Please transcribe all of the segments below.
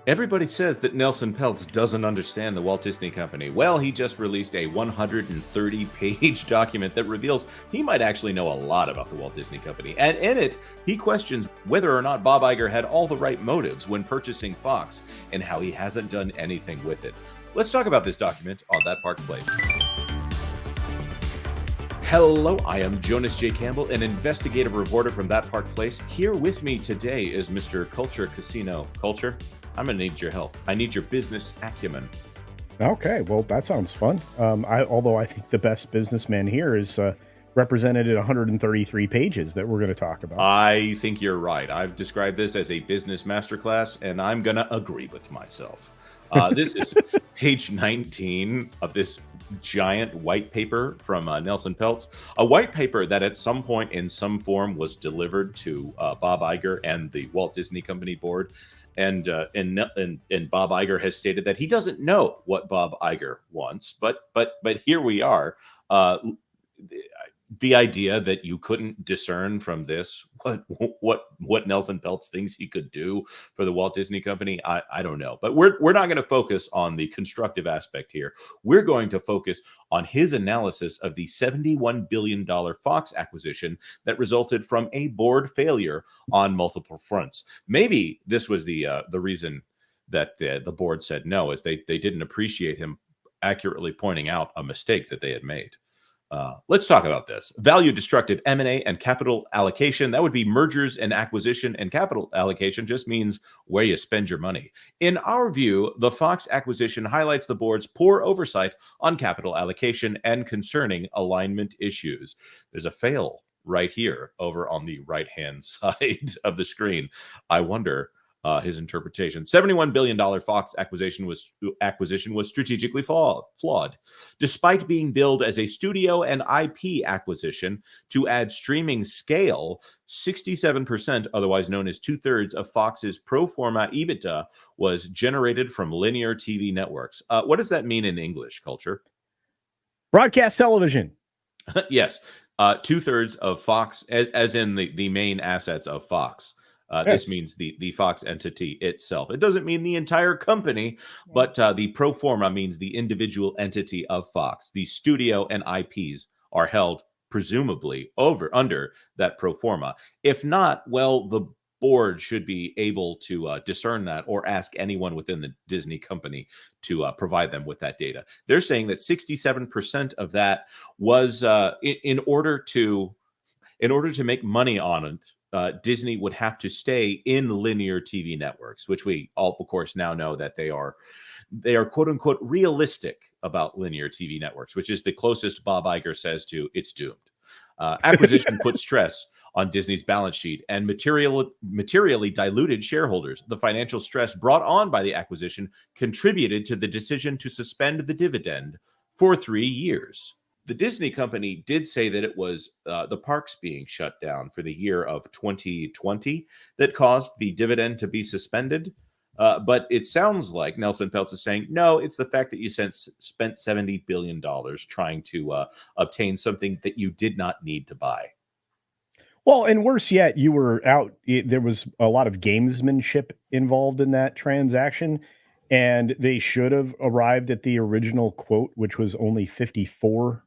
Everybody says that Nelson Peltz doesn't understand the Walt Disney Company. Well, he just released a 130-page document that reveals he might actually know a lot about the Walt Disney Company. And in it, he questions whether or not Bob Iger had all the right motives when purchasing Fox and how he hasn't done anything with it. Let's talk about this document on That Park Place. Hello, I am Jonas J. Campbell, an investigative reporter from That Park Place. Here with me today is Mr. Culture Casino. Culture, I'm going to need your help. I need your business acumen. Okay, well, that sounds fun. Although I think the best businessman here is represented at 133 pages that we're going to talk about. I think you're right. I've described this as a business masterclass, and I'm going to agree with myself. This is page 19 of this giant white paper from Nelson Peltz, a white paper that at some point in some form was delivered to Bob Iger and the Walt Disney Company board. And Bob Iger has stated that he doesn't know what Bob Iger wants, but here we are. The idea that you couldn't discern from this what Nelson Peltz thinks he could do for the Walt Disney Company, I don't know. But we're not going to focus on the constructive aspect here. We're going to focus on his analysis of the $71 billion Fox acquisition that resulted from a board failure on multiple fronts. Maybe this was the reason that the board said no, is they didn't appreciate him accurately pointing out a mistake that they had made. Let's talk about this. Value destructive M&A and capital allocation. That would be mergers and acquisition, and capital allocation just means where you spend your money. In our view, the Fox acquisition highlights the board's poor oversight on capital allocation and concerning alignment issues. There's a fail right here over on the right-hand side of the screen. I wonder his interpretation. $71 billion Fox acquisition was strategically flawed. Despite being billed as a studio and IP acquisition to add streaming scale, 67%, otherwise known as two-thirds of Fox's pro forma EBITDA, was generated from linear TV networks. What does that mean in English, Culture? Broadcast television. Yes. Two-thirds of Fox, as in the main assets of Fox. Yes. This means the Fox entity itself. It doesn't mean the entire company, but the pro forma means the individual entity of Fox. The studio and IPs are held presumably under that pro forma. If not, well, the board should be able to discern that or ask anyone within the Disney company to provide them with that data. They're saying that 67% of that was in order to make money on it. Disney would have to stay in linear TV networks, which we all, of course, now know that they are quote unquote realistic about linear TV networks, which is the closest Bob Iger says to it's doomed. Acquisition put stress on Disney's balance sheet and materially diluted shareholders. The financial stress brought on by the acquisition contributed to the decision to suspend the dividend for 3 years. The Disney company did say that it was the parks being shut down for the year of 2020 that caused the dividend to be suspended. But it sounds like Nelson Peltz is saying, no, it's the fact that you spent $70 billion trying to obtain something that you did not need to buy. Well, and worse yet, you were out. There was a lot of gamesmanship involved in that transaction. And they should have arrived at the original quote, which was only $54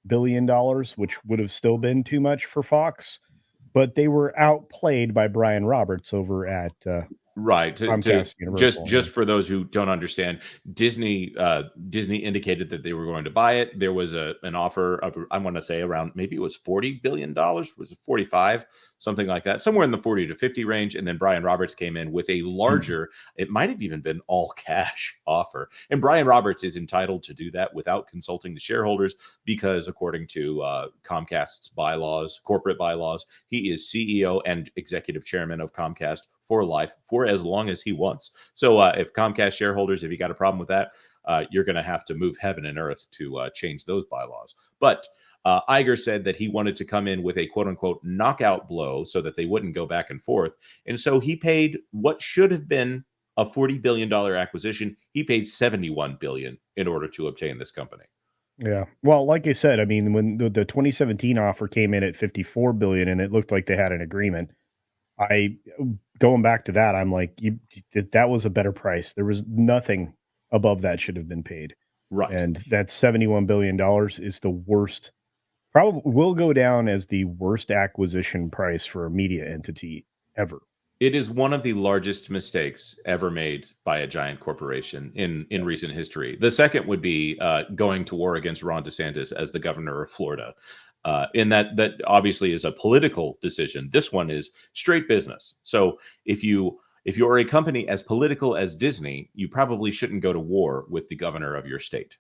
billion, which would have still been too much for Fox. But they were outplayed by Brian Roberts over at Right. Comcast Just for those who don't understand, Disney indicated that they were going to buy it. There was an offer of, I want to say around, maybe it was $40 billion. Was it 45? Something like that, somewhere in the 40 to 50 range. And then Brian Roberts came in with a larger, it might have even been all cash offer. And Brian Roberts is entitled to do that without consulting the shareholders because according to Comcast's bylaws, corporate bylaws, he is CEO and executive chairman of Comcast for life for as long as he wants. So if Comcast shareholders, if you got a problem with that, you're going to have to move heaven and earth to change those bylaws. But Iger said that he wanted to come in with a quote unquote knockout blow so that they wouldn't go back and forth. And so he paid what should have been a $40 billion acquisition. He paid $71 billion in order to obtain this company. Yeah. Well, like I said, I mean, when the 2017 offer came in at $54 billion and it looked like they had an agreement, I going back to that, I'm like, that was a better price. There was nothing above that should have been paid. Right. And that $71 billion is the worst, probably will go down as the worst acquisition price for a media entity ever. It is one of the largest mistakes ever made by a giant corporation in Yeah. recent history. The second would be going to war against Ron DeSantis as the governor of Florida. In that obviously is a political decision. This one is straight business. So if you're a company as political as Disney, you probably shouldn't go to war with the governor of your state.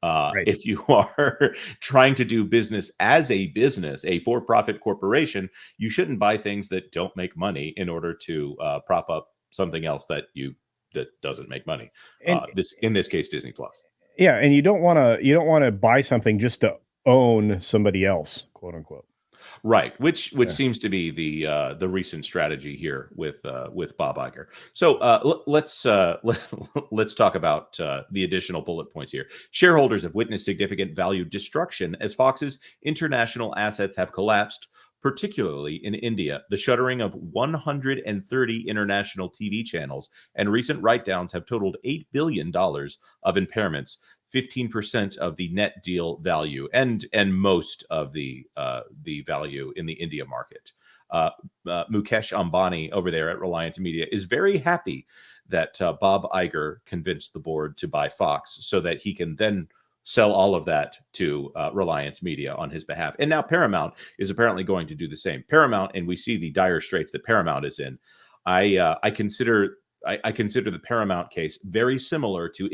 Right. If you are trying to do business as a business, a for-profit corporation, you shouldn't buy things that don't make money in order to prop up something else that doesn't make money. And This in this case, Disney Plus. yeah, and you don't want to buy something just to own somebody else, quote unquote. Right, which Yeah. seems to be the recent strategy here with Bob Iger. So let's talk about the additional bullet points here. Shareholders have witnessed significant value destruction as Fox's international assets have collapsed, particularly in India. The shuttering of 130 international TV channels and recent write-downs have totaled $8 billion of impairments, 15% of the net deal value, and most of the value in the India market. Mukesh Ambani over there at Reliance Media is very happy that Bob Iger convinced the board to buy Fox so that he can then sell all of that to Reliance Media on his behalf. And now Paramount is apparently going to do the same. Paramount, and we see the dire straits that Paramount is in. I consider the Paramount case very similar to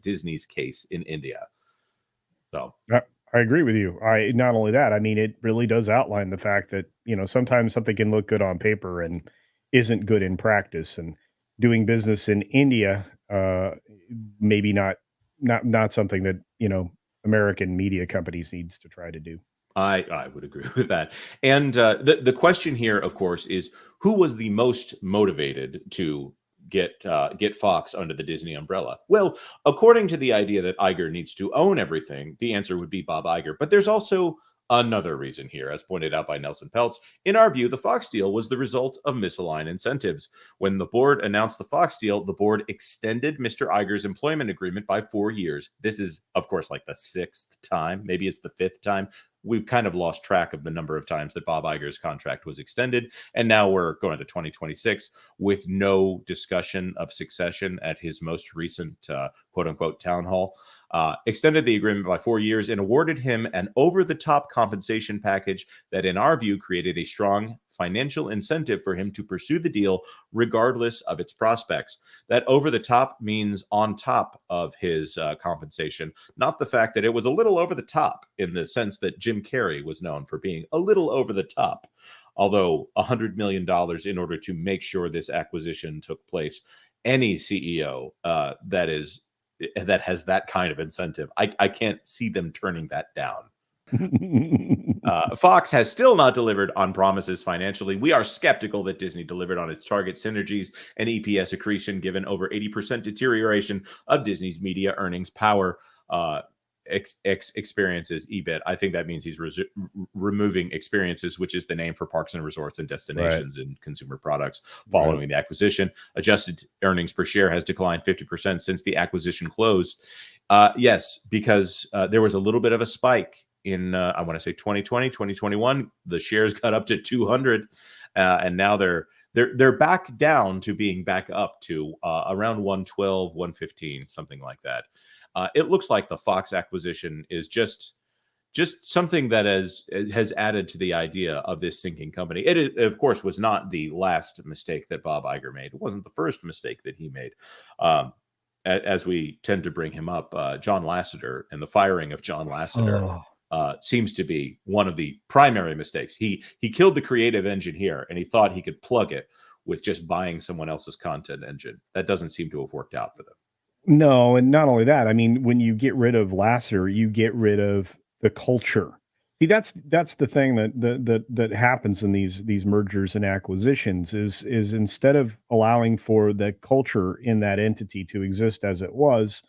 Disney's case in India. So I agree with you. I not only that, I mean, it really does outline the fact that, sometimes something can look good on paper and isn't good in practice. And doing business in India, maybe not something that, American media companies needs to try to do. I would agree with that. And the question here, of course, is who was the most motivated to get Fox under the Disney umbrella? Well, according to the idea that Iger needs to own everything, the answer would be Bob Iger. But there's also another reason here, as pointed out by Nelson Peltz. In our view, the Fox deal was the result of misaligned incentives. When the board announced the Fox deal, the board extended Mr. Iger's employment agreement by 4 years. This is, of course, like the sixth time, maybe it's the fifth time. We've kind of lost track of the number of times that Bob Iger's contract was extended. And now we're going to 2026 with no discussion of succession at his most recent quote unquote town hall. Extended the agreement by 4 years and awarded him an over-the-top compensation package that, in our view, created a strong financial incentive for him to pursue the deal regardless of its prospects. That over-the-top means on top of his compensation, not the fact that it was a little over the top in the sense that Jim Carrey was known for being a little over the top. Although $100 million in order to make sure this acquisition took place, any CEO that has that kind of incentive, I can't see them turning that down. Fox has still not delivered on promises financially. We are skeptical that Disney delivered on its target synergies and EPS accretion, given over 80% deterioration of Disney's media earnings power. Experiences EBIT. I think that means he's removing experiences, which is the name for parks and resorts and Right. destinations and consumer products Right. following the acquisition. Adjusted earnings per share has declined 50% since the acquisition closed. Yes, because there was a little bit of a spike in, I want to say 2020, 2021. The shares got up to 200, and now they're back down to being back up to around 112, 115, something like that. It looks like the Fox acquisition is just something that has added to the idea of this sinking company. It, of course, was not the last mistake that Bob Iger made. It wasn't the first mistake that he made. As we tend to bring him up, John Lasseter and the firing of John Lasseter Oh. seems to be one of the primary mistakes. He killed the creative engine here, and he thought he could plug it with just buying someone else's content engine. That doesn't seem to have worked out for them. No, and not only that, I mean, when you get rid of Lasser, you get rid of the culture. See, that's the thing that happens in these mergers and acquisitions is instead of allowing for the culture in that entity to exist as it was,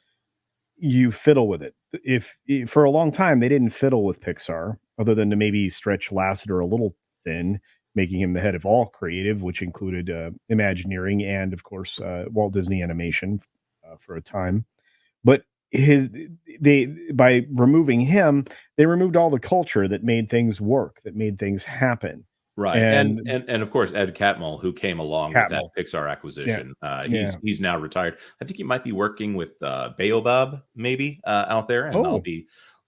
you fiddle with it. If for a long time they didn't fiddle with Pixar, other than to maybe stretch Lasseter a little thin, making him the head of all creative, which included Imagineering and, of course, Walt Disney Animation for a time. But his they by removing him, they removed all the culture that made things work, that made things happen. Right, and And and of course, Ed Catmull, who came along with that Catmull, Pixar yeah, acquisition, yeah. he's now retired. I think he might be working with Baobab maybe out there, and Oh,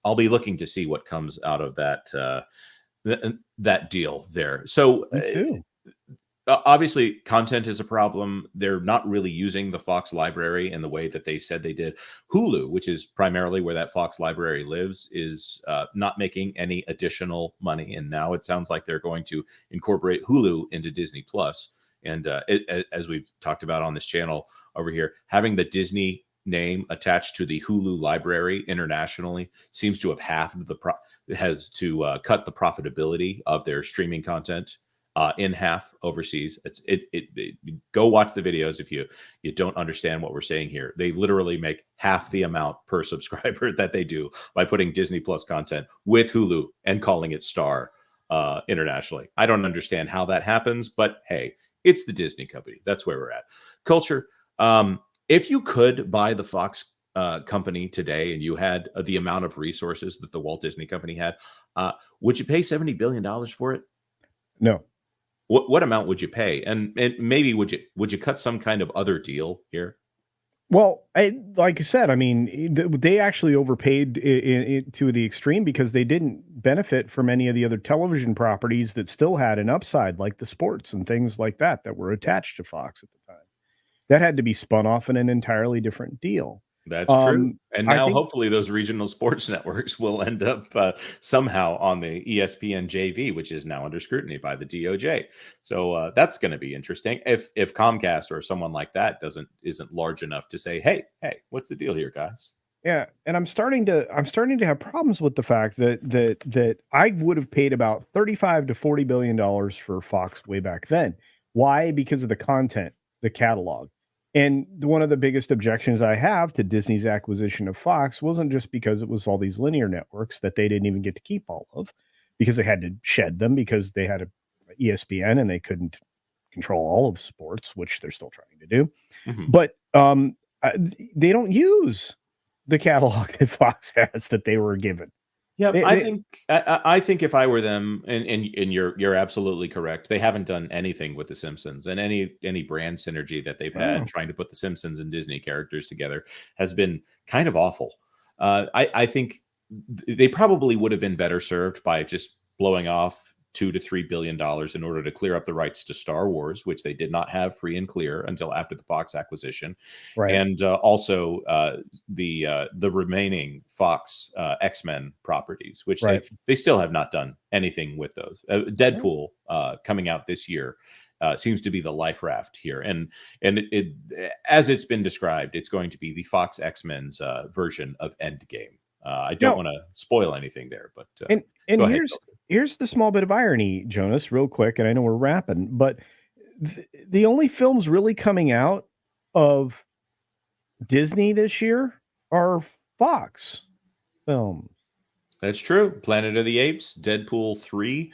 I'll be looking to see what comes out of that that deal there. So me too. obviously, content is a problem. They're not really using the Fox library in the way that they said they did. Hulu, which is primarily where that Fox library lives, is not making any additional money. And now it sounds like they're going to incorporate Hulu into Disney Plus. And as we've talked about on this channel over here, having the Disney name attached to the Hulu library internationally seems to have halved has to cut the profitability of their streaming content in half overseas. Go watch the videos if you don't understand what we're saying here. They literally make half the amount per subscriber that they do by putting Disney Plus content with Hulu and calling it Star internationally. I don't understand how that happens, but hey, it's the Disney company. That's where we're at. Culture. If you could buy the Fox company today and you had the amount of resources that the Walt Disney Company had, would you pay $70 billion for it? No. What amount would you pay? And maybe would you cut some kind of other deal here? Well, like I said, I mean, they actually overpaid to the extreme because they didn't benefit from any of the other television properties that still had an upside, like the sports and things like that that were attached to Fox at the time. That had to be spun off in an entirely different deal. That's true. And I now think, hopefully those regional sports networks will end up somehow on the ESPN JV, which is now under scrutiny by the DOJ. So that's going to be interesting. If Comcast or someone like that isn't large enough to say, hey, what's the deal here, guys? yeah, and I'm starting to have problems with the fact that I would have paid about 35 to 40 billion dollars for Fox way back then. Why? Because of the content, the catalog. And one of the biggest objections I have to Disney's acquisition of Fox wasn't just because it was all these linear networks that they didn't even get to keep all of, because they had to shed them because they had a ESPN and they couldn't control all of sports, which they're still trying to do. Mhm. But they don't use the catalog that Fox has that they were given. Yep, They, I they, think I think if I were them, and you're absolutely correct. They haven't done anything with the Simpsons, and any brand synergy that they've had oh, trying to put the Simpsons and Disney characters together has been kind of awful. I think they probably would have been better served by just blowing off $2 to $3 billion in order to clear up the rights to Star Wars, which they did not have free and clear until after the Fox acquisition, right, and also the remaining Fox X-Men properties, which right. they still have not done anything with those. Yeah. Deadpool coming out this year seems to be the life raft here, and as it's been described, it's going to be the Fox X-Men's version of Endgame. I don't No, want to spoil anything there, but and go ahead. here's the small bit of irony, Jonas, real quick, and I know we're wrapping, but the only films really coming out of Disney this year are Fox films. That's true. Planet of the Apes, Deadpool 3,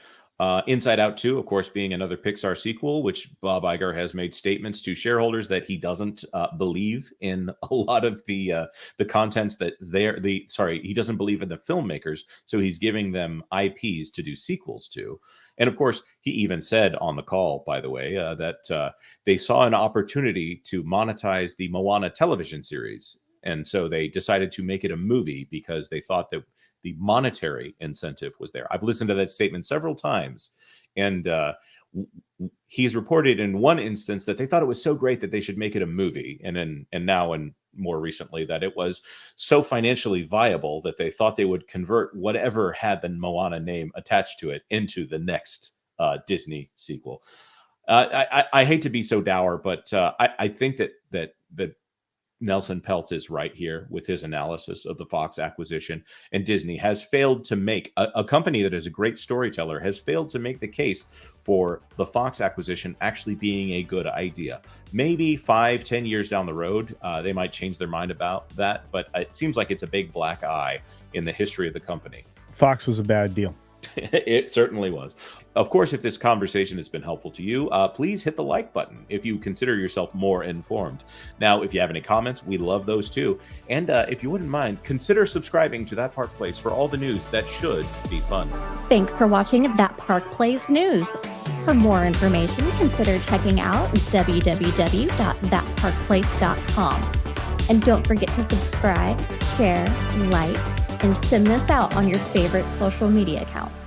Inside Out 2, of course, being another Pixar sequel, which Bob Iger has made statements to shareholders that he doesn't believe in a lot of the contents that he doesn't believe in the filmmakers, so he's giving them IPs to do sequels to. And of course, he even said on the call, by the way, that they saw an opportunity to monetize the Moana television series. And so they decided to make it a movie because they thought that the monetary incentive was there. I've listened to that statement several times, and he's reported in one instance that they thought it was so great that they should make it a movie, and now and more recently that it was so financially viable that they thought they would convert whatever had the Moana name attached to it into the next Disney sequel. I hate to be so dour, but I think that Nelson Peltz is right here with his analysis of the Fox acquisition, and Disney has failed to make a company that is a great storyteller has failed to make the case for the Fox acquisition actually being a good idea. Maybe 5-10 years down the road, they might change their mind about that, but it seems like it's a big black eye in the history of the company. Fox was a bad deal. It certainly was. Of course, if this conversation has been helpful to you, please hit the like button if you consider yourself more informed. Now, if you have any comments, we love those too. And if you wouldn't mind, consider subscribing to That Park Place for all the news that should be fun. Thanks for watching That Park Place News. For more information, consider checking out www.thatparkplace.com. And don't forget to subscribe, share, like, and send this out on your favorite social media accounts.